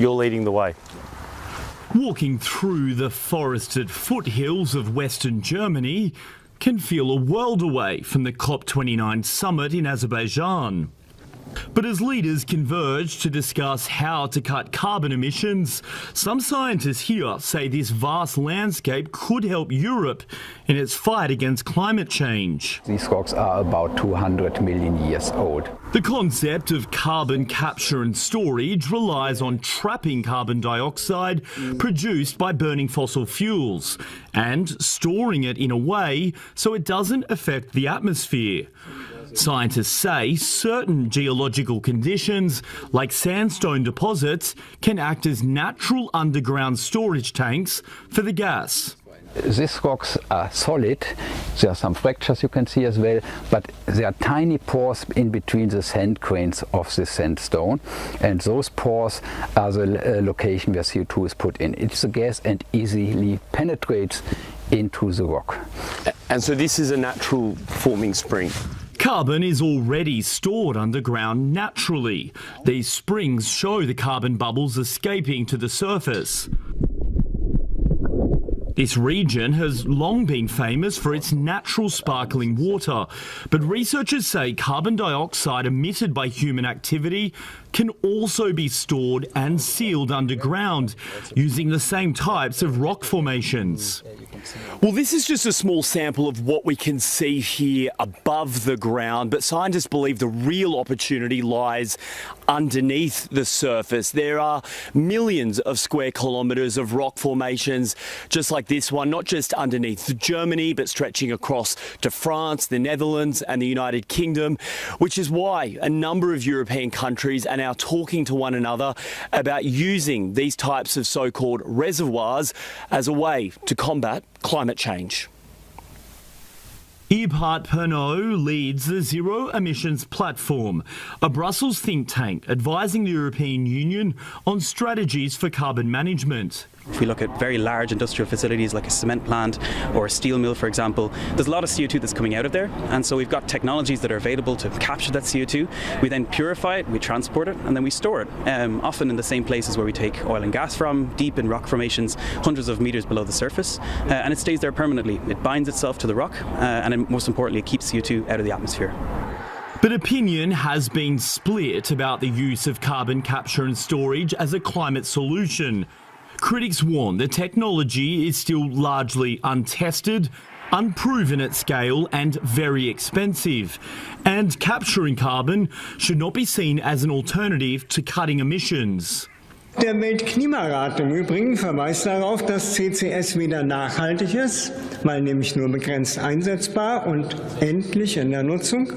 you're leading the way. Walking through the forested foothills of Western Germany can feel a world away from the COP29 summit in Azerbaijan. But as leaders converge to discuss how to cut carbon emissions, some scientists here say this vast landscape could help Europe in its fight against climate change. These rocks are about 200 million years old. The concept of carbon capture and storage relies on trapping carbon dioxide produced by burning fossil fuels and storing it in a way so it doesn't affect the atmosphere. Scientists say certain geological conditions, like sandstone deposits, can act as natural underground storage tanks for the gas. These rocks are solid. There are some fractures you can see as well, but there are tiny pores in between the sand grains of the sandstone, and those pores are the location where CO2 is put in. It's a gas and easily penetrates into the rock. And so this is a natural forming spring. Carbon is already stored underground naturally. These springs show the carbon bubbles escaping to the surface. This region has long been famous for its natural sparkling water, but researchers say carbon dioxide emitted by human activity can also be stored and sealed underground using the same types of rock formations. Well, this is just a small sample of what we can see here above the ground, but scientists believe the real opportunity lies underneath the surface. There are millions of square kilometres of rock formations just like this one, not just underneath Germany, but stretching across to France, the Netherlands and the United Kingdom, which is why a number of European countries are now talking to one another about using these types of so-called reservoirs as a way to combat climate change. Ebhard Pernot leads the Zero Emissions Platform, a Brussels think tank advising the European Union on strategies for carbon management. If we look at very large industrial facilities like a cement plant or a steel mill, for example, there's a lot of CO2 that's coming out of there, and so we've got technologies that are available to capture that CO2. We then purify it, we transport it, and then we store it, often in the same places where we take oil and gas from, deep in rock formations, hundreds of meters below the surface, and it stays there permanently. It binds itself to the rock, and most importantly, it keeps CO2 out of the atmosphere. But opinion has been split about the use of carbon capture and storage as a climate solution. Critics warn the technology is still largely untested, unproven at scale and very expensive. And capturing carbon should not be seen as an alternative to cutting emissions. Der Weltklimarat im Übrigen verweist darauf, dass CCS wieder nachhaltig ist, weil nämlich nur begrenzt einsetzbar und endlich in der Nutzung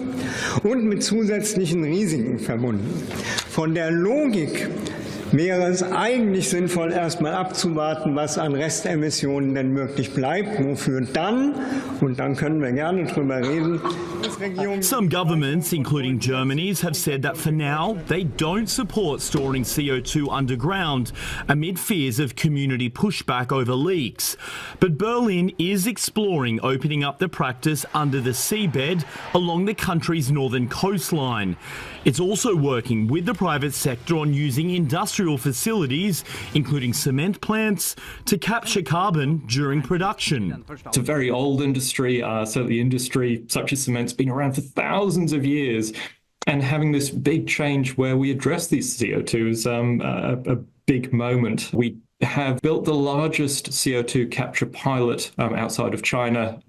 und mit zusätzlichen Risiken verbunden. Von der Logik wäre es eigentlich sinnvoll, erstmal abzuwarten, was an Restemissionen denn wirklich bleibt, wofür dann, und dann können wir gerne drüber reden. Some governments, including Germany's, have said that for now they don't support storing CO2 underground amid fears of community pushback over leaks. But Berlin is exploring opening up the practice under the seabed along the country's northern coastline. It's also working with the private sector on using industrial facilities, including cement plants, to capture carbon during production. It's a very old industry, so the industry such as cement's been around for thousands of years, and having this big change where we address these CO2 is a big moment. We have built the largest CO2 capture pilot outside of China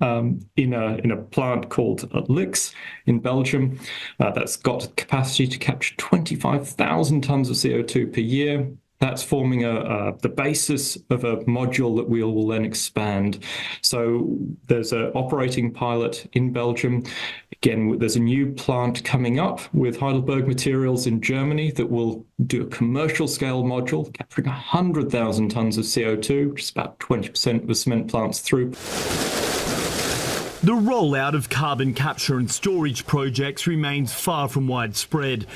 in a plant called Lix in Belgium. That's got capacity to capture 25,000 tons of CO2 per year. That's forming the basis of a module that we will then expand. So there's an operating pilot in Belgium. Again, there's a new plant coming up with Heidelberg Materials in Germany that will do a commercial scale module capturing 100,000 tons of CO2, which is about 20% of the cement plant's throughput. The rollout of carbon capture and storage projects remains far from widespread,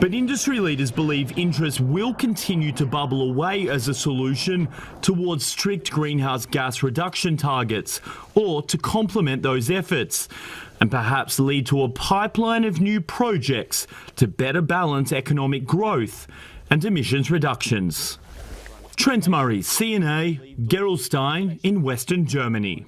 but industry leaders believe interest will continue to bubble away as a solution towards strict greenhouse gas reduction targets, or to complement those efforts, and perhaps lead to a pipeline of new projects to better balance economic growth and emissions reductions. Trent Murray, CNA, Gerolstein in Western Germany.